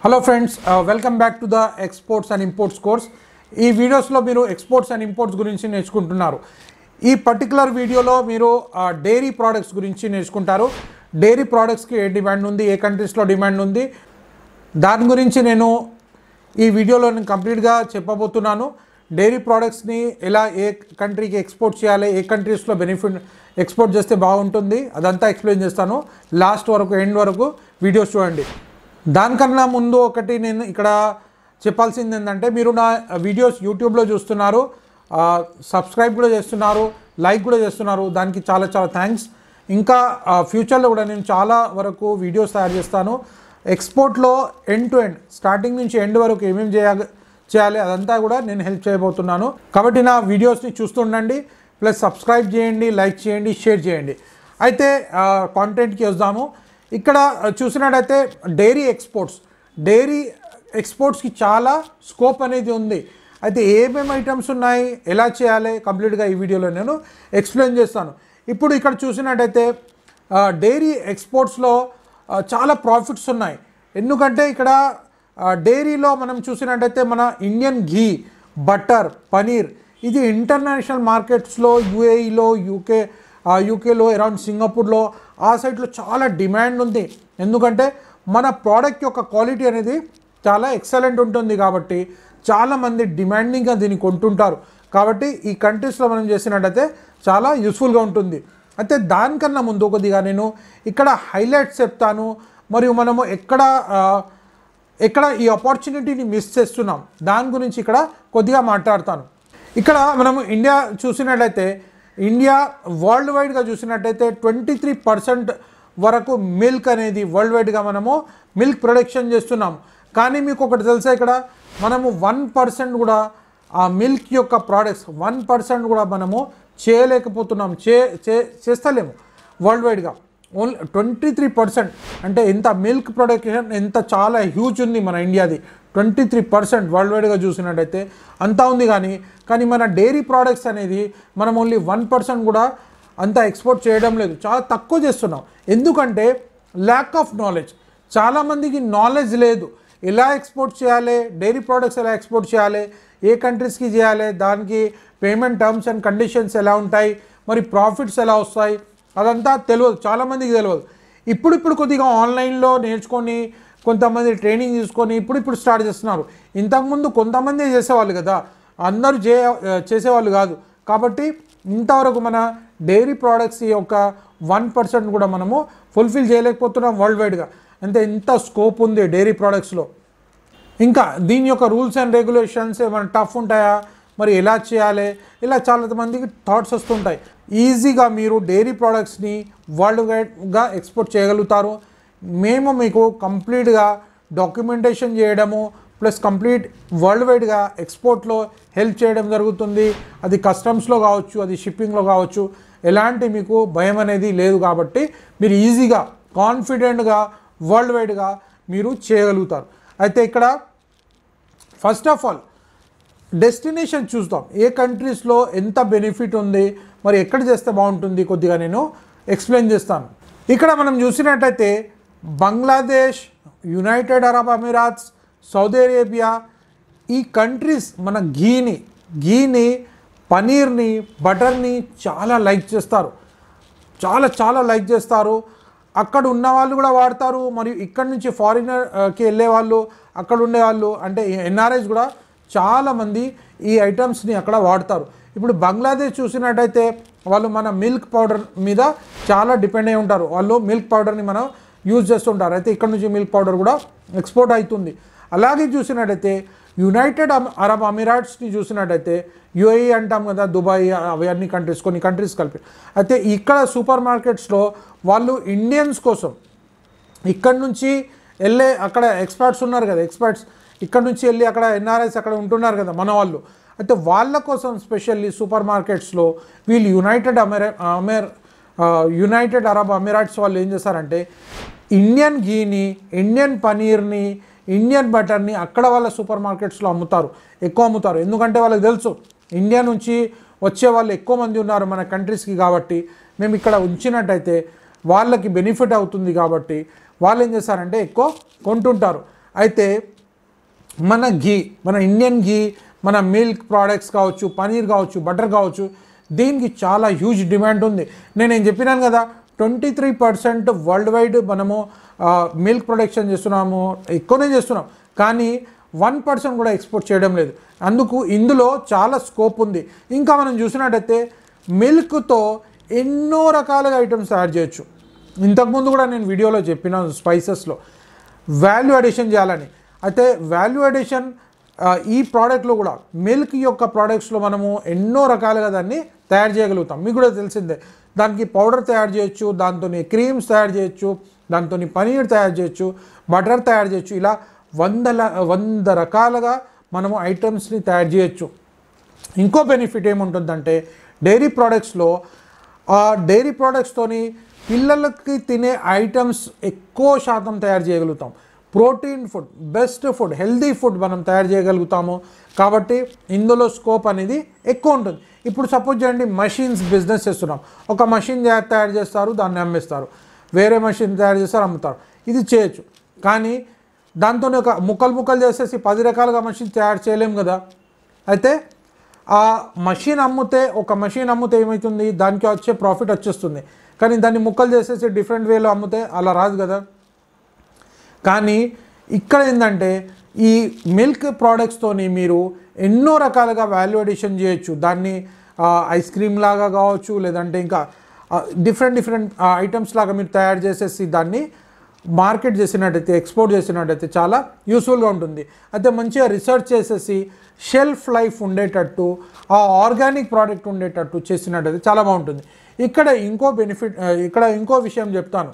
Hello friends, welcome back to the exports and imports course. ఈ వీడియోస్లో మీరు exports and imports గురించి నేర్చుకుంటున్నారు. ఈ పర్టికులర్ వీడియోలో మీరు డైరీ ప్రోడక్ట్స్ గురించి నేర్చుకుంటారు. డైరీ ప్రోడక్ట్స్కి ఏ డిమాండ్ ఉంది, ఏ కంట్రీస్లో డిమాండ్ ఉంది, దాని గురించి నేను ఈ వీడియోలో కంప్లీట్గా చెప్పబోతున్నాను. డైరీ ప్రోడక్ట్స్ని ఎలా ఏ కంట్రీకి ఎక్స్పోర్ట్ చేయాలి, ఏ కంట్రీస్లో బెనిఫిట్ ఎక్స్పోర్ట్ చేస్తే బాగుంటుంది, అదంతా ఎక్స్ప్లెయిన్ చేస్తాను. లాస్ట్ వరకు ఎండ్ వరకు వీడియోస్ చూడండి. దానికన్నా ముందు ఒకటి నేను ఇక్కడ చెప్పాల్సింది ఏంటంటే, మీరు నా వీడియోస్ యూట్యూబ్లో చూస్తున్నారు, సబ్స్క్రైబ్ కూడా చేస్తున్నారు, లైక్ కూడా చేస్తున్నారు. దానికి చాలా చాలా థ్యాంక్స్. ఇంకా ఫ్యూచర్లో కూడా నేను చాలా వరకు వీడియోస్ తయారు చేస్తాను. ఎక్స్పోర్ట్లో ఎండ్ టు ఎండ్, స్టార్టింగ్ నుంచి ఎండ్ వరకు ఏమేమి చేయాలి అదంతా కూడా నేను హెల్ప్ చేయబోతున్నాను. కాబట్టి నా వీడియోస్ని చూస్తుండండి, ప్లస్ సబ్స్క్రైబ్ చేయండి, లైక్ చేయండి, షేర్ చేయండి. అయితే కాంటెంట్కి వద్దాము. ఇక్కడ చూసినట్టయితే డైరీ ఎక్స్పోర్ట్స్కి చాలా స్కోప్ అనేది ఉంది. అయితే ఏమేమి ఐటమ్స్ ఉన్నాయి, ఎలా చేయాలి, కంప్లీట్గా ఈ వీడియోలో నేను ఎక్స్ప్లెయిన్ చేస్తాను. ఇప్పుడు ఇక్కడ చూసినట్టయితే డైరీ ఎక్స్పోర్ట్స్లో చాలా ప్రాఫిట్స్ ఉన్నాయి. ఎందుకంటే ఇక్కడ డైరీలో మనం చూసినట్టయితే మన ఇండియన్ ఘీ, బటర్, పనీర్ ఇది ఇంటర్నేషనల్ మార్కెట్స్లో యూఏఈలో, యూకేలో, అరౌండ్ సింగపూర్లో ఆ సైడ్లో చాలా డిమాండ్ ఉంది. ఎందుకంటే మన ప్రోడక్ట్ యొక్క క్వాలిటీ అనేది చాలా ఎక్సలెంట్ ఉంటుంది కాబట్టి చాలామంది డిమాండింగ్గా దీన్ని కొంటుంటారు. కాబట్టి ఈ కంట్రీస్లో మనం చేసినట్టయితే చాలా యూస్ఫుల్గా ఉంటుంది. అయితే దానికన్నా ముందు కొద్దిగా నేను ఇక్కడ హైలైట్స్ చెప్తాను, మరియు మనము ఎక్కడ ఈ ఆపర్చునిటీని మిస్ చేస్తున్నాం దాని గురించి ఇక్కడ కొద్దిగా మాట్లాడతాను. ఇక్కడ మనము ఇండియా చూసినట్లయితే, ఇండియా వరల్డ్ వైడ్గా చూసినట్టయితే 23% వరకు మిల్క్ అనేది వరల్డ్ వైడ్గా మనము మిల్క్ ప్రొడక్షన్ చేస్తున్నాం. కానీ మీకు ఒకటి తెలుసా, ఇక్కడ మనము 1% కూడా ఆ మిల్క్ యొక్క ప్రోడక్ట్స్ 1% కూడా మనము చేయలేకపోతున్నాం, చేస్తలేము వరల్డ్ వైడ్గా. ఓన్లీ 23% అంటే ఎంత మిల్క్ ప్రొడక్షన్ ఎంత చాలా హ్యూజ్ ఉంది మన ఇండియాది. 23% వరల్డ్ వైడ్గా చూసినట్టయితే అంతా ఉంది. కానీ మన డైరీ ప్రోడక్ట్స్ అనేది మనం ఓన్లీ 1% కూడా అంతా ఎక్స్పోర్ట్ చేయడం లేదు, చాలా తక్కువ చేస్తున్నాం. ఎందుకంటే ల్యాక్ ఆఫ్ నాలెడ్జ్. చాలామందికి నాలెడ్జ్ లేదు, ఎలా ఎక్స్పోర్ట్ చేయాలి, డైరీ ప్రోడక్ట్స్ ఎలా ఎక్స్పోర్ట్ చేయాలి, ఏ కంట్రీస్కి చేయాలి, దానికి పేమెంట్ టర్మ్స్ అండ్ కండిషన్స్ ఎలా ఉంటాయి, మరి ప్రాఫిట్స్ ఎలా వస్తాయి, అదంతా తెలియదు, చాలామందికి తెలియదు. ఇప్పుడు కొద్దిగా ఆన్లైన్లో నేర్చుకొని, కొంతమంది ట్రైనింగ్ తీసుకొని ఇప్పుడు స్టార్ట్ చేస్తున్నారు. ఇంతకుముందు కొంతమంది చేసేవాళ్ళు కదా, అందరూ చేసేవాళ్ళు కాదు. కాబట్టి ఇంతవరకు మన డైరీ ప్రోడక్ట్స్ యొక్క 1% కూడా మనము ఫుల్ఫిల్ చేయలేకపోతున్నాం వరల్డ్ వైడ్గా. అంటే ఇంత స్కోప్ ఉంది డైరీ ప్రోడక్ట్స్లో. ఇంకా దీని యొక్క రూల్స్ అండ్ రెగ్యులేషన్స్ ఏమైనా టఫ్ ఉంటాయా, మరి ఎలా చేయాలి, ఇలా చాలామందికి థాట్స్ వస్తుంటాయి. ఈజీగా మీరు డైరీ ప్రోడక్ట్స్ని వరల్డ్ వైడ్గా ఎక్స్పోర్ట్ చేయగలుగుతారు. మేము మీకు కంప్లీట్గా డాక్యుమెంటేషన్ చేయడము, ప్లస్ కంప్లీట్ వరల్డ్ వైడ్గా ఎక్స్పోర్ట్లో హెల్ప్ చేయడం జరుగుతుంది. అది కస్టమ్స్లో కావచ్చు, అది షిప్పింగ్లో కావచ్చు, ఎలాంటి మీకు భయం అనేది లేదు. కాబట్టి మీరు ఈజీగా కాన్ఫిడెంట్గా వరల్డ్ వైడ్గా మీరు చేయగలుగుతారు. అయితే ఇక్కడ ఫస్ట్ ఆఫ్ ఆల్ డెస్టినేషన్ చూస్తాం, ఏ కంట్రీస్లో ఎంత బెనిఫిట్ ఉంది, మరి ఎక్కడ చేస్తే బాగుంటుంది, కొద్దిగా నేను ఎక్స్ప్లెయిన్ చేస్తాను. ఇక్కడ మనం చూసినట్టయితే Bangladesh, United Arab Emirates, Saudi Arabia ఈ కంట్రీస్ మన ఘీని, పనీర్ని, బటర్ని చాలా లైక్ చేస్తారు, చాలా లైక్ చేస్తారు. అక్కడ ఉన్న వాళ్ళు కూడా వాడతారు, మరియు ఇక్కడ నుంచి ఫారినర్కి వెళ్ళే వాళ్ళు, అక్కడ ఉండేవాళ్ళు అంటే ఎన్ఆర్ఐస్ కూడా చాలామంది ఈ ఐటమ్స్ని అక్కడ వాడతారు. ఇప్పుడు బంగ్లాదేశ్ చూసినట్టయితే వాళ్ళు మన మిల్క్ పౌడర్ మీద చాలా డిపెండ్ అయి ఉంటారు. వాళ్ళు మిల్క్ పౌడర్ని మనం యూజ్ చేస్తుంటారు. అయితే ఇక్కడ నుంచి మిల్క్ పౌడర్ కూడా ఎక్స్పోర్ట్ అవుతుంది. అలాగే చూసినట్టయితే యునైటెడ్ అరబ్ అమీరాట్స్ని చూసినట్టయితే, యూఏఈ అంటాం కదా, దుబాయ్, అవన్నీ కంట్రీస్, కొన్ని కంట్రీస్ కలిపి. అయితే ఇక్కడ సూపర్ మార్కెట్స్లో వాళ్ళు ఇండియన్స్ కోసం ఇక్కడ నుంచి వెళ్ళే, అక్కడ ఎక్స్పర్ట్స్ ఉన్నారు కదా, ఇక్కడ నుంచి వెళ్ళి అక్కడ ఎన్ఆర్ఐస్ అక్కడ ఉంటున్నారు కదా మన వాళ్ళు. అయితే వాళ్ళ కోసం స్పెషల్లీ సూపర్ మార్కెట్స్లో వీళ్ళు యునైటెడ్ అరబ్ అమీరాట్స్ వాళ్ళు ఏం చేస్తారంటే, ఇండియన్ ఘీని, ఇండియన్ పనీర్ని, ఇండియన్ బటర్ని అక్కడ వాళ్ళ సూపర్ మార్కెట్స్లో ఎక్కువ అమ్ముతారు. ఎందుకంటే వాళ్ళకి తెలుసు ఇండియా నుంచి వచ్చే వాళ్ళు ఎక్కువ మంది ఉన్నారు మన కంట్రీస్కి, కాబట్టి మేము ఇక్కడ ఉంచినట్టయితే వాళ్ళకి బెనిఫిట్ అవుతుంది. కాబట్టి వాళ్ళు ఏం చేస్తారంటే ఎక్కువ కొంటుంటారు. అయితే మన ఘీ, మన ఇండియన్ ఘీ, మన మిల్క్ ప్రోడక్ట్స్ కావచ్చు, పనీర్ కావచ్చు, బటర్ కావచ్చు, దీనికి చాలా హ్యూజ్ డిమాండ్ ఉంది. నేను చెప్పినాను కదా 23% వరల్డ్ వైడ్ మనము మిల్క్ ప్రొడక్షన్ చేస్తున్నాము, ఎక్కువనే చేస్తున్నాం, కానీ 1% కూడా ఎక్స్పోర్ట్ చేయడం లేదు. అందుకు ఇందులో చాలా స్కోప్ ఉంది. ఇంకా మనం చూసినట్టయితే మిల్క్తో ఎన్నో రకాలుగా ఐటమ్స్ తయారు చేయొచ్చు. ఇంతకుముందు కూడా నేను వీడియోలో చెప్పిన స్పైసెస్లో వాల్యూ అడిషన్ చేయాలని. అయితే వాల్యూ అడిషన్ ఈ ప్రోడక్ట్లో కూడా మిల్క్ యొక్క ప్రోడక్ట్స్లో మనము ఎన్నో రకాలుగా దాన్ని తయారు చేయగలుగుతాం. మీకు కూడా తెలిసిందే, దానికి పౌడర్ తయారు చేయొచ్చు, దాంతో క్రీమ్స్ తయారు చేయొచ్చు, దాంతో పనీర్ తయారు చేయొచ్చు, బటర్ తయారు చేయొచ్చు. ఇలా 100 రకాలుగా మనము ఐటమ్స్ని తయారు చేయొచ్చు. ఇంకో బెనిఫిట్ ఏముంటుందంటే డైరీ ప్రోడక్ట్స్లో డైరీ ప్రోడక్ట్స్తోని పిల్లలకి తినే ఐటమ్స్ ఎక్కువ శాతం తయారు చేయగలుగుతాం. Protein food, best food, healthy food మనం తయారు చేయగలుగుతాము. కాబట్టి ఇందులో స్కోప్ అనేది ఎక్కువ ఉంటుంది. ఇప్పుడు సపోజ్ చేయండి, మషిన్స్ బిజినెస్ చేస్తున్నాం. ఒక మషిన్ తయారు చేస్తారు, దాన్ని అమ్మేస్తారు. వేరే మషిన్ తయారు చేస్తారు, అమ్ముతారు. ఇది చేయొచ్చు. కానీ దాంతో ఒక ముక్కలు చేసేసి 10 రకాలుగా మషిన్ తయారు చేయలేము కదా. అయితే ఆ మషిన్ అమ్మితే, ఒక మషిన్ అమ్మితే ఏమవుతుంది, దానికి వచ్చే ప్రాఫిట్ వచ్చేస్తుంది. కానీ దాన్ని ముక్కలు చేసేసి డిఫరెంట్ వేలో అమ్మితే అలా రాదు కదా. కానీ ఇక్కడ ఏంటంటే ఈ మిల్క్ ప్రోడక్ట్స్తోని మీరు ఎన్నో రకాలుగా వాల్యూ అడిషన్ చేయొచ్చు. దాన్ని ఐస్ క్రీమ్ లాగా కావచ్చు, లేదంటే ఇంకా డిఫరెంట్ ఐటమ్స్ లాగా మీరు తయారు చేసేసి దాన్ని మార్కెట్ చేసినట్టయితే, ఎక్స్పోర్ట్ చేసినట్టయితే చాలా యూస్ఫుల్గా ఉంటుంది. అయితే మంచిగా రీసెర్చ్ చేసేసి షెల్ఫ్ లైఫ్ ఉండేటట్టు, ఆ ఆర్గానిక్ ప్రోడక్ట్ ఉండేటట్టు చేసినట్టయితే చాలా బాగుంటుంది. ఇక్కడ ఇంకో విషయం చెప్తాను.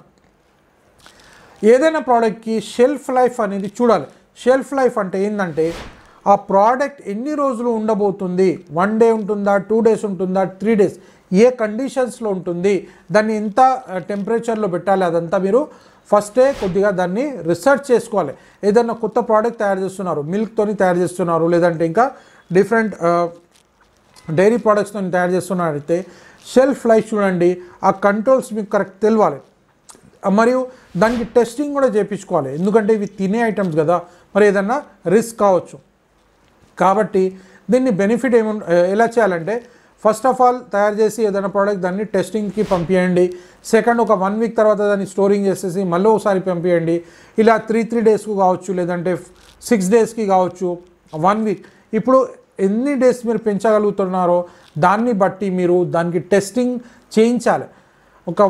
ఏదైనా ప్రోడక్ట్కి షెల్ఫ్ లైఫ్ అనేది చూడాలి. షెల్ఫ్ లైఫ్ అంటే ఏంటంటే ఆ ప్రోడక్ట్ ఎన్ని రోజులు ఉండబోతుంది, 1 డే ఉంటుందా, 2 డేస్ ఉంటుందా, 3 డేస్, ఏ కండిషన్స్లో ఉంటుంది, దాన్ని ఎంత టెంపరేచర్లో పెట్టాలి, అదంతా మీరు ఫస్టే కొద్దిగా దాన్ని రీసెర్చ్ చేసుకోవాలి. ఏదైనా కొత్త ప్రోడక్ట్ తయారు చేస్తున్నారు, మిల్క్తోని తయారు చేస్తున్నారు, లేదంటే ఇంకా డిఫరెంట్ డైరీ ప్రోడక్ట్స్తో తయారు చేస్తున్నారైతే షెల్ఫ్ లైఫ్ చూడండి. ఆ కంట్రోల్స్ మీకు కరెక్ట్ తెలవాలి. మరియు దానికి టెస్టింగ్ కూడా చేయించుకోవాలి. ఎందుకంటే ఇవి తినే ఐటమ్స్ కదా, మరి ఏదన్నా రిస్క్ కావచ్చు. కాబట్టి దీన్ని బెనిఫిట్ ఎలా చేయాలంటే, ఫస్ట్ ఆఫ్ ఆల్ తయారు చేసి ఏదైనా ప్రోడక్ట్ దాన్ని టెస్టింగ్కి పంపించండి. సెకండ్, ఒక 1 వీక్ తర్వాత దాన్ని స్టోరింగ్ చేసేసి మళ్ళీ ఒకసారి పంపించండి. ఇలా 3 డేస్కు కావచ్చు, లేదంటే 6 డేస్కి కావచ్చు, 1 వీక్. ఇప్పుడు ఎన్ని డేస్ మీరు పెంచగలుగుతున్నారో దాన్ని బట్టి మీరు దానికి టెస్టింగ్ చేయించాలి. ఒక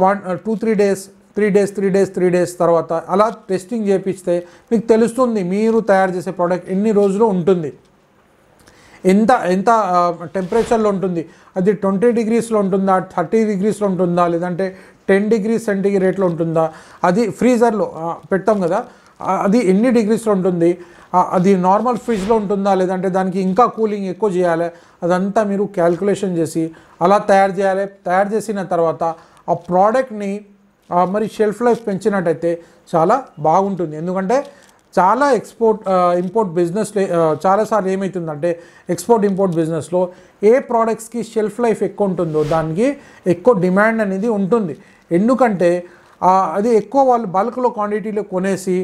2-3 డేస్, 3 డేస్ తర్వాత అలా టెస్టింగ్ చేపిస్తే మీకు తెలుస్తుంది మీరు తయారు చేసే ప్రోడక్ట్ ఎన్ని రోజులు ఉంటుంది, ఎంత టెంపరేచర్లో ఉంటుంది. అది 20 డిగ్రీస్లో ఉంటుందా, 30 డిగ్రీస్లో ఉంటుందా, లేదంటే 10 డిగ్రీస్ సెంటిగ్రేడ్లో ఉంటుందా, అది ఫ్రీజర్లో పెడతాం కదా, అది ఎన్ని డిగ్రీస్లో ఉంటుంది, అది నార్మల్ ఫ్రిడ్జ్లో ఉంటుందా, లేదంటే దానికి ఇంకా కూలింగ్ ఎక్కువ చేయాలి, అదంతా మీరు క్యాల్కులేషన్ చేసి అలా తయారు చేయాలి. తయారు చేసిన తర్వాత ఆ ప్రోడక్ట్ని మరి షెల్ఫ్ లైఫ్ పెంచినట్టయితే చాలా బాగుంటుంది. ఎందుకంటే చాలా ఇంపోర్ట్ బిజినెస్లో చాలాసార్లు ఏమవుతుందంటే ఎక్స్పోర్ట్ ఇంపోర్ట్ బిజినెస్లో ఏ ప్రోడక్ట్స్కి షెల్ఫ్ లైఫ్ ఎక్కువ ఉంటుందో దానికి ఎక్కువ డిమాండ్ అనేది ఉంటుంది. ఎందుకంటే అది ఎక్కువ వాళ్ళు బల్క్లో క్వాంటిటీలో కొనేసి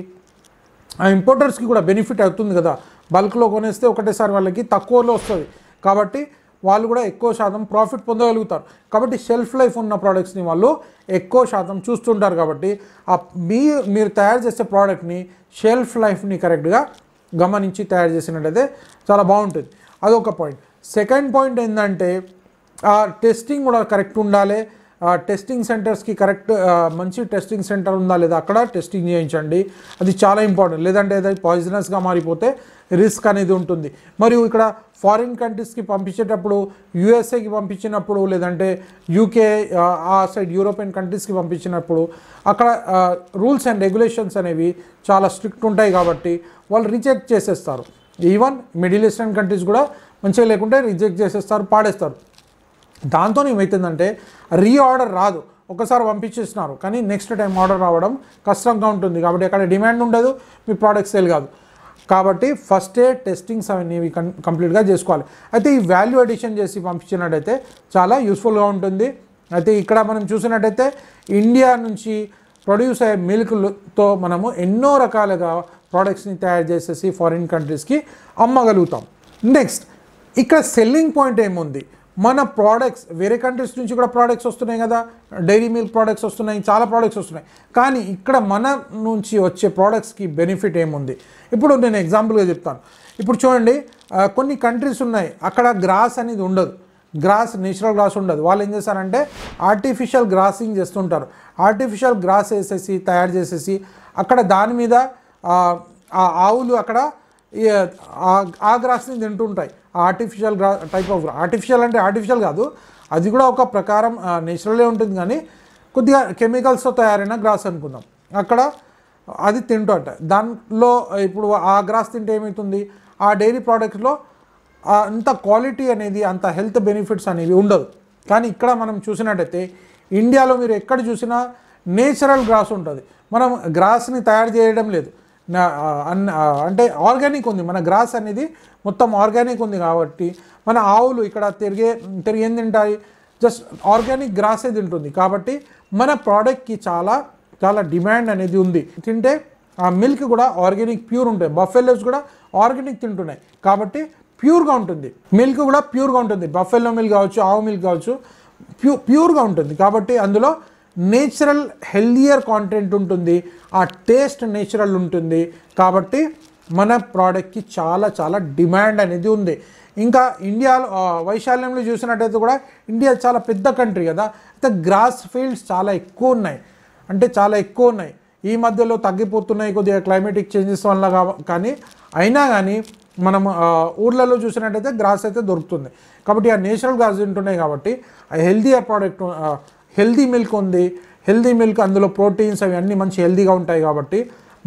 ఆ ఇంపోర్టర్స్కి కూడా బెనిఫిట్ అవుతుంది కదా. బల్క్లో కొనేస్తే ఒకటేసారి వాళ్ళకి తక్కువలో వస్తుంది, కాబట్టి వాళ్ళు కూడా ఎక్కువ శాతం ప్రాఫిట్ పొందగలుగుతారు. కాబట్టి షెల్ఫ్ లైఫ్ ఉన్న ప్రోడక్ట్స్ని వాళ్ళు ఎక్కువ శాతం చూస్తుంటారు. కాబట్టి మీరు తయారు చేసే ప్రోడక్ట్ని షెల్ఫ్ లైఫ్ని కరెక్ట్గా గమనించి తయారు చేసినట్టయితే చాలా బాగుంటుంది. అదొక పాయింట్. సెకండ్ పాయింట్ ఏంటంటే టెస్టింగ్ కూడా కరెక్ట్ ఉండాలి. టెస్టింగ్ సెంటర్స్కి కరెక్ట్ మంచి టెస్టింగ్ సెంటర్ ఉందా లేదా అక్కడ టెస్టింగ్ చేయించండి, అది చాలా ఇంపార్టెంట్. లేదంటే అది పాయిజనస్గా మారిపోతే రిస్క్ అనేది ఉంటుంది. మరియు ఇక్కడ ఫారిన్ కంట్రీస్కి పంపించేటప్పుడు, యూఎస్ఏకి పంపించినప్పుడు, లేదంటే యూకే ఆ సైడ్ యూరోపియన్ కంట్రీస్కి పంపించినప్పుడు అక్కడ రూల్స్ అండ్ రెగ్యులేషన్స్ అనేవి చాలా స్ట్రిక్ట్ ఉంటాయి. కాబట్టి వాళ్ళు రిజెక్ట్ చేసేస్తారు. ఈవెన్ మిడిల్ ఈస్టర్న్ కంట్రీస్ కూడా మంచిగా లేకుంటే రిజెక్ట్ చేసేస్తారు, పాడేస్తారు. దాంతో ఏమవుతుందంటే రీఆర్డర్ రాదు. ఒకసారి పంపించేస్తున్నారు కానీ నెక్స్ట్ టైం ఆర్డర్ రావడం కష్టంగా ఉంటుంది. కాబట్టి అక్కడ డిమాండ్ ఉండదు, మీ ప్రోడక్ట్ సేల్ కాదు. కాబట్టి ఫస్టే టెస్టింగ్స్ అవన్నీ కంప్లీట్గా చేసుకోవాలి. అయితే ఈ వాల్యూ అడిషన్ చేసి పంపించినట్టయితే చాలా యూస్ఫుల్గా ఉంటుంది. అయితే ఇక్కడ మనం చూసినట్టయితే ఇండియా నుంచి ప్రొడ్యూస్ అయ్యే మిల్క్తో మనము ఎన్నో రకాలుగా ప్రోడక్ట్స్ని తయారు చేసేసి ఫారిన్ కంట్రీస్కి అమ్మగలుగుతాం. నెక్స్ట్ ఇక్కడ సెల్లింగ్ పాయింట్ ఏముంది, మన ప్రోడక్ట్స్ వేరే కంట్రీస్ నుంచి కూడా ప్రోడక్ట్స్ వస్తున్నాయి కదా, డైరీ మిల్క్ ప్రోడక్ట్స్ వస్తున్నాయి, చాలా ప్రోడక్ట్స్ వస్తున్నాయి, కానీ ఇక్కడ మన నుంచి వచ్చే ప్రోడక్ట్స్కి బెనిఫిట్ ఏముంది. ఇప్పుడు నేను ఎగ్జాంపుల్గా చెప్తాను. ఇప్పుడు చూడండి, కొన్ని కంట్రీస్ ఉన్నాయి అక్కడ గ్రాస్ అనేది ఉండదు, గ్రాస్ నేచురల్ గ్రాస్ ఉండదు. వాళ్ళు ఏం చేస్తారంటే ఆర్టిఫిషియల్ గ్రాసింగ్ చేస్తుంటారు. ఆర్టిఫిషియల్ గ్రాస్ వేసేసి తయారు చేసేసి అక్కడ దాని మీద ఆవులు అక్కడ ఆ గ్రాస్ని తింటుంటాయి. ఆర్టిఫిషియల్ టైప్ ఆఫ్ ఆర్టిఫిషియల్ అంటే ఆర్టిఫిషియల్ కాదు, అది కూడా ఒక ప్రకారం నేచురలే ఉంటుంది, కానీ కొద్దిగా కెమికల్స్తో తయారైన గ్రాస్ అనుకుందాం. అక్కడ అది తింటుంట. దాంట్లో ఇప్పుడు ఆ గ్రాస్ తింటే ఏమవుతుంది, ఆ డైరీ ప్రోడక్ట్స్లో అంత క్వాలిటీ అనేది, అంత హెల్త్ బెనిఫిట్స్ అనేవి ఉండదు. కానీ ఇక్కడ మనం చూసినట్టయితే ఇండియాలో మీరు ఎక్కడ చూసినా నేచురల్ గ్రాస్ ఉంటుంది. మనం గ్రాస్ని తయారు చేయడం లేదు, అంటే ఆర్గానిక్ ఉంది. మన గ్రాస్ అనేది మొత్తం ఆర్గానిక్ ఉంది కాబట్టి మన ఆవులు ఇక్కడ తిరిగి ఏం తింటాయి, జస్ట్ ఆర్గానిక్ గ్రాసే తింటుంది. కాబట్టి మన ప్రోడక్ట్కి చాలా చాలా డిమాండ్ అనేది ఉంది. తింటే ఆ మిల్క్ కూడా ఆర్గానిక్ ప్యూర్ ఉంటాయి. బఫెలోస్ కూడా ఆర్గానిక్ తింటున్నాయి కాబట్టి ప్యూర్గా ఉంటుంది, మిల్క్ కూడా ప్యూర్గా ఉంటుంది. బఫెలో మిల్క్ కావచ్చు, ఆవు మిల్క్ కావచ్చు, ప్యూర్గా ఉంటుంది. కాబట్టి అందులో నేచురల్ హెల్దియర్ కాంటెంట్ ఉంటుంది, ఆ టేస్ట్ నేచురల్ ఉంటుంది. కాబట్టి మన ప్రోడక్ట్కి చాలా చాలా డిమాండ్ అనేది ఉంది. ఇంకా ఇండియాలో వైశాల్యంలో చూసినట్టయితే కూడా ఇండియా చాలా పెద్ద కంట్రీ కదా, అయితే గ్రాస్ ఫీల్డ్స్ చాలా ఎక్కువ ఉన్నాయి, అంటే చాలా ఎక్కువ ఉన్నాయి. ఈ మధ్యలో తగ్గిపోతున్నాయి కొద్దిగా క్లైమేటిక్ చేంజెస్ వల్ల, కానీ అయినా కానీ మనం ఊర్లలో చూసినట్టయితే గ్రాస్ అయితే దొరుకుతుంది. కాబట్టి ఆ నేచురల్ గ్రాస్ తింటున్నాయి కాబట్టి ఆ హెల్దీయర్ ప్రోడక్ట్, హెల్దీ మిల్క్ ఉంది. హెల్దీ మిల్క్ అందులో ప్రోటీన్స్ అవి అన్నీ మంచి హెల్దీగా ఉంటాయి కాబట్టి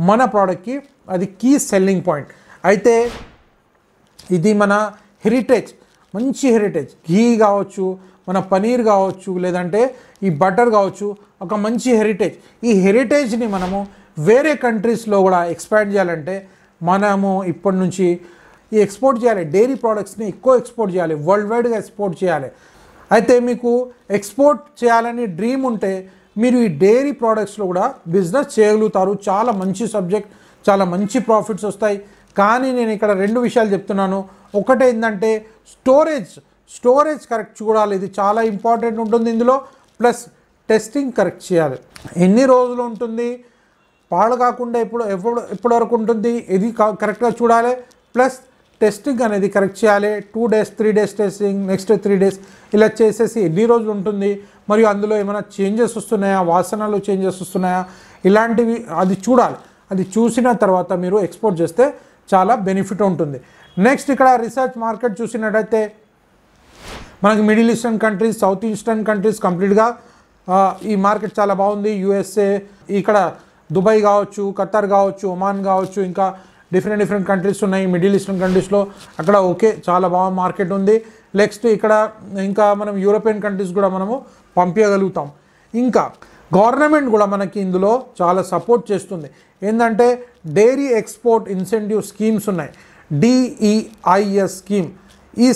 మన ప్రోడక్ట్కి అది కీ సెల్లింగ్ పాయింట్. అయితే ఇది మన హెరిటేజ్, మంచి హెరిటేజ్. ఘీ కావచ్చు, మన పనీర్ కావచ్చు, లేదంటే ఈ బటర్ కావచ్చు, ఒక మంచి హెరిటేజ్. ఈ హెరిటేజ్ని మనము వేరే కంట్రీస్లో కూడా ఎక్స్పాండ్ చేయాలంటే మనము ఇప్పటి నుంచి ఈ ఎక్స్పోర్ట్ చేయాలి. డైరీ ప్రోడక్ట్స్ని ఎక్కువ ఎక్స్పోర్ట్ చేయాలి, వరల్డ్ వైడ్గా ఎక్స్పోర్ట్ చేయాలి. అయితే మీకు ఎక్స్పోర్ట్ చేయాలని డ్రీమ్ ఉంటే మీరు ఈ డైరీ ప్రోడక్ట్స్లో కూడా బిజినెస్ చేయగలుగుతారు. చాలా మంచి సబ్జెక్ట్, చాలా మంచి ప్రాఫిట్స్ వస్తాయి. కానీ నేను ఇక్కడ రెండు విషయాలు చెప్తున్నాను. ఒకటి ఏంటంటే స్టోరేజ్ కరెక్ట్ చూడాలి, ఇది చాలా ఇంపార్టెంట్ ఉంటుంది ఇందులో. ప్లస్ టెస్టింగ్ కరెక్ట్ చేయాలి, ఎన్ని రోజులు ఉంటుంది, పాడు కాకుండా ఎప్పటి వరకు ఉంటుంది, ఇది కరెక్ట్గా చూడాలి. ప్లస్ టెస్టింగ్ అనేది కరెక్ట్ చేయాలి. 2 days 3 days testing, next 3 days ఇలా చేసేసి ఎన్ని రోజులు ఉంటుంది, మరియు అందులో ఏమైనా చేంజెస్ వస్తున్నాయా, వాసనలో చేంజెస్ వస్తున్నాయా, ఇలాంటివి అది చూడాలి. అది చూసిన తర్వాత మీరు ఎక్స్పోర్ట్ చేస్తే చాలా బెనిఫిట్ ఉంటుంది. నెక్స్ట్ ఇక్కడ రీసెర్చ్ మార్కెట్ చూసినట్టయితే మనకి middle eastern countries, south eastern countries కంప్లీట్గా ఈ మార్కెట్ చాలా బాగుంది. యూఎస్ఏ, ఇక్కడ దుబాయ్ కావచ్చు, ఖతార్ కావచ్చు, ఒమాన్ కావచ్చు, ఇంకా డిఫరెంట్ కంట్రీస్ ఉన్నాయి మిడిల్ ఈస్టర్న్ కంట్రీస్లో. అక్కడ ఓకే, చాలా బాగా మార్కెట్ ఉంది. నెక్స్ట్ ఇక్కడ ఇంకా మనం యూరోపియన్ కంట్రీస్ కూడా మనము పంపించగలుగుతాం. ఇంకా గవర్నమెంట్ కూడా మనకి ఇందులో చాలా సపోర్ట్ చేస్తుంది. ఏంటంటే డైరీ ఎక్స్పోర్ట్ ఇన్సెంటివ్ స్కీమ్స్ ఉన్నాయి, DEIS స్కీమ్. ఈ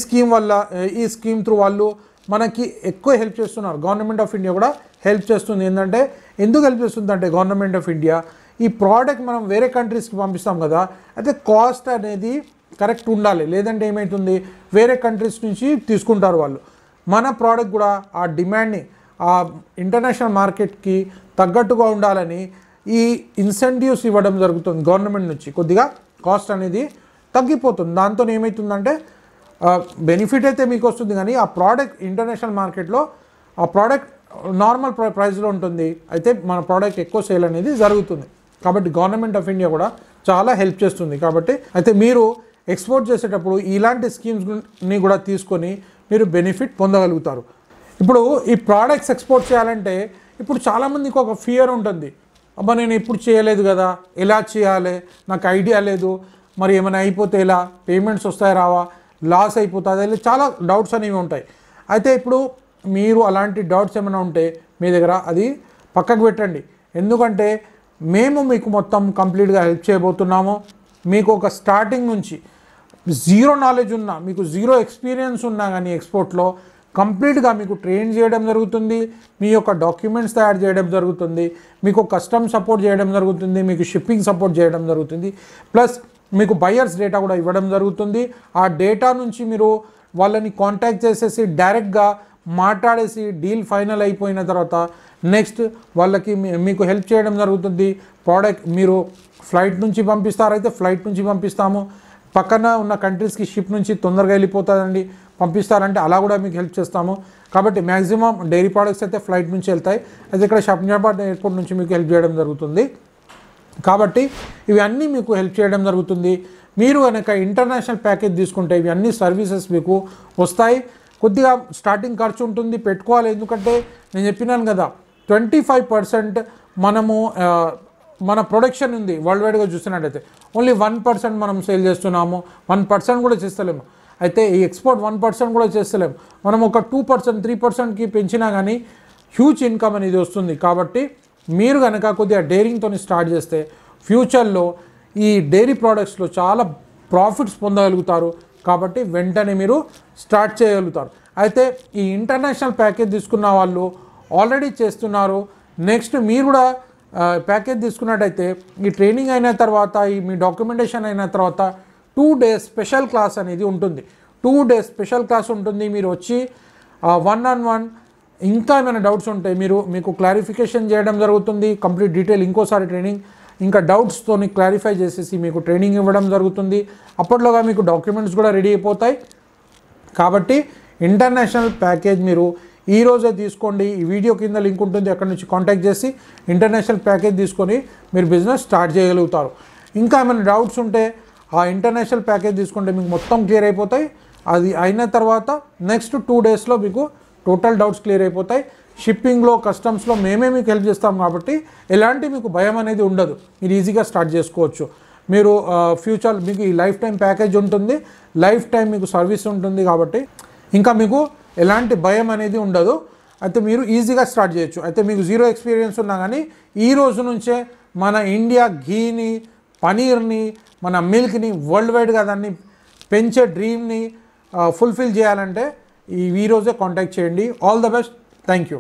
స్కీమ్ త్రూ వాళ్ళు మనకి ఎక్కువ హెల్ప్ చేస్తున్నారు. గవర్నమెంట్ ఆఫ్ ఇండియా కూడా హెల్ప్ చేస్తుంది. ఏంటంటే ఎందుకు హెల్ప్ చేస్తుంది అంటే గవర్నమెంట్ ఆఫ్ ఇండియా ఈ ప్రోడక్ట్ మనం వేరే కంట్రీస్కి పంపిస్తాం కదా, అయితే కాస్ట్ అనేది కరెక్ట్ ఉండాలి. లేదంటే ఏమవుతుంది, వేరే కంట్రీస్ నుంచి తీసుకుంటారు వాళ్ళు. మన ప్రోడక్ట్ కూడా ఆ డిమాండ్ని ఆ ఇంటర్నేషనల్ మార్కెట్కి తగ్గట్టుగా ఉండాలని ఈ ఇన్సెంటివ్స్ ఇవ్వడం జరుగుతుంది గవర్నమెంట్ నుంచి. కొద్దిగా కాస్ట్ అనేది తగ్గిపోతుంది. దాంతో ఏమవుతుందంటే బెనిఫిట్ అయితే మీకు వస్తుంది, కానీ ఆ ప్రోడక్ట్ ఇంటర్నేషనల్ మార్కెట్లో ఆ ప్రోడక్ట్ నార్మల్ ప్రైస్లో ఉంటుంది. అయితే మన ప్రోడక్ట్ ఎక్కువ సేల్ అనేది జరుగుతుంది. కాబట్టి గవర్నమెంట్ ఆఫ్ ఇండియా కూడా చాలా హెల్ప్ చేస్తుంది. కాబట్టి అయితే మీరు ఎక్స్పోర్ట్ చేసేటప్పుడు ఇలాంటి స్కీమ్స్ని కూడా తీసుకొని మీరు బెనిఫిట్ పొందగలుగుతారు. ఇప్పుడు ఈ ప్రోడక్ట్స్ ఎక్స్పోర్ట్ చేయాలంటే ఇప్పుడు చాలామందికి ఒక ఫియర్ ఉంటుంది, అబ్బా నేను ఎప్పుడు చేయలేదు కదా, ఎలా చేయాలి, నాకు ఐడియా లేదు, మరి ఏమైనా అయిపోతే ఎలా, పేమెంట్స్ వస్తాయి రావా, లాస్ అయిపోతుంది, చాలా డౌట్స్ అనేవి ఉంటాయి. అయితే ఇప్పుడు మీరు అలాంటి డౌట్స్ ఏమైనా ఉంటే మీ దగ్గర అది పక్కకు పెట్టండి. ఎందుకంటే మేము మీకు మొత్తం కంప్లీట్గా హెల్ప్ చేయబోతున్నాము. మీకు ఒక స్టార్టింగ్ నుంచి జీరో నాలెడ్జ్ ఉన్నా, మీకు జీరో ఎక్స్పీరియన్స్ ఉన్నా కానీ ఎక్స్పోర్ట్లో కంప్లీట్గా మీకు ట్రైన్ చేయడం జరుగుతుంది, మీ యొక్క డాక్యుమెంట్స్ తయారు చేయడం జరుగుతుంది, మీకు కస్టమ్ సపోర్ట్ చేయడం జరుగుతుంది, మీకు షిప్పింగ్ సపోర్ట్ చేయడం జరుగుతుంది, ప్లస్ మీకు బయర్స్ డేటా కూడా ఇవ్వడం జరుగుతుంది. ఆ డేటా నుంచి మీరు వాళ్ళని కాంటాక్ట్ చేసేసి డైరెక్ట్గా మాట్లాడేసి డీల్ ఫైనల్ అయిపోయిన తర్వాత నెక్స్ట్ వాళ్ళకి మీకు హెల్ప్ చేయడం జరుగుతుంది. ప్రోడక్ట్ మీరు ఫ్లైట్ నుంచి పంపిస్తారైతే ఫ్లైట్ నుంచి పంపిస్తాము, పక్కన ఉన్న కంట్రీస్కి షిప్ నుంచి తొందరగా వెళ్ళిపోతుందండి పంపిస్తారంటే అలా కూడా మీకు హెల్ప్ చేస్తాము. కాబట్టి మ్యాక్సిమం డైరీ ప్రోడక్ట్స్ అయితే ఫ్లైట్ నుంచి వెళ్తాయి, అయితే ఇక్కడ షాపింజాబాద్ ఎయిర్పోర్ట్ నుంచి మీకు హెల్ప్ చేయడం జరుగుతుంది. కాబట్టి ఇవన్నీ మీకు హెల్ప్ చేయడం జరుగుతుంది. మీరు కనుక ఇంటర్నేషనల్ ప్యాకేజ్ తీసుకుంటే ఇవన్నీ సర్వీసెస్ మీకు వస్తాయి. కొద్దిగా స్టార్టింగ్ ఖర్చు ఉంటుంది, పెట్టుకోవాలి. ఎందుకంటే నేను చెప్పినాను కదా 25% మనము మన ప్రొడక్షన్ ఉంది వరల్డ్ వైడ్గా చూస్తున్నట్టయితే ఓన్లీ 1% మనం సేల్ చేస్తున్నాము, 1% కూడా చేస్తలేము. అయితే ఈ ఎక్స్పోర్ట్ 1% కూడా చేస్తలేము. మనం ఒక 2%, 3%కి పెంచినా కానీ హ్యూజ్ ఇన్కమ్ అనేది వస్తుంది. కాబట్టి మీరు కనుక కొద్దిగా డైరింగ్తో స్టార్ట్ చేస్తే ఫ్యూచర్లో ఈ డైరీ ప్రోడక్ట్స్లో చాలా ప్రాఫిట్స్ పొందగలుగుతారు. కాబట్టి వెంటనే మీరు స్టార్ట్ చేయగలుగుతారు. అయితే ఈ ఇంటర్నేషనల్ ప్యాకేజ్ తీసుకున్న వాళ్ళు ఆల్రెడీ చేస్తున్నారు. నెక్స్ట్ మీరు కూడా ప్యాకేజ్ తీసుకున్నట్టయితే ఈ ట్రైనింగ్ అయిన తర్వాత మీ డాక్యుమెంటేషన్ అయిన తర్వాత 2 days స్పెషల్ క్లాస్ అనేది ఉంటుంది. 2 days స్పెషల్ క్లాస్ ఉంటుంది. మీరు వచ్చి 1-on-1 ఇంకా ఏమైనా డౌట్స్ ఉంటే మీకు క్లారిఫికేషన్ చేయడం జరుగుతుంది. కంప్లీట్ డీటెయిల్ ఇంకోసారి ట్రైనింగ్ ఇంకా డౌట్స్తో క్లారిఫై చేసేసి మీకు ట్రైనింగ్ ఇవ్వడం జరుగుతుంది. అప్పట్లోగా మీకు డాక్యుమెంట్స్ కూడా రెడీ అయిపోతాయి. కాబట్టి ఇంటర్నేషనల్ ప్యాకేజ్ మీరు ఈరోజే తీసుకోండి. ఈ వీడియో కింద లింక్ ఉంటుంది, అక్కడ నుంచి కాంటాక్ట్ చేసి ఇంటర్నేషనల్ ప్యాకేజ్ తీసుకొని మీరు బిజినెస్ స్టార్ట్ చేయగలుగుతారు. ఇంకా ఏమైనా డౌట్స్ ఉంటే ఆ ఇంటర్నేషనల్ ప్యాకేజ్ తీసుకుంటే మీకు మొత్తం క్లియర్ అయిపోతాయి. అది అయిన తర్వాత నెక్స్ట్ 2 daysలో మీకు టోటల్ డౌట్స్ క్లియర్ అయిపోతాయి. షిప్పింగ్లో కస్టమ్స్లో మేమే మీకు హెల్ప్ చేస్తాం కాబట్టి ఎలాంటి మీకు భయం అనేది ఉండదు. మీరు ఈజీగా స్టార్ట్ చేసుకోవచ్చు. మీరు ఫ్యూచర్ మీకు ఈ లైఫ్ టైం ప్యాకేజ్ ఉంటుంది, లైఫ్ టైం మీకు సర్వీస్ ఉంటుంది. కాబట్టి ఇంకా మీకు ఎలాంటి భయం అనేది ఉండదు. అయితే మీరు ఈజీగా స్టార్ట్ చేయొచ్చు. అయితే మీకు జీరో ఎక్స్పీరియన్స్ ఉన్నా కానీ ఈ రోజు నుంచే మన ఇండియా ఘీని, పనీర్ని, మన మిల్క్ని వరల్డ్ వైడ్గా దాన్ని పెంచే డ్రీమ్ని ఫుల్ఫిల్ చేయాలంటే ఈ రోజే కాంటాక్ట్ చేయండి. All the best. Thank you.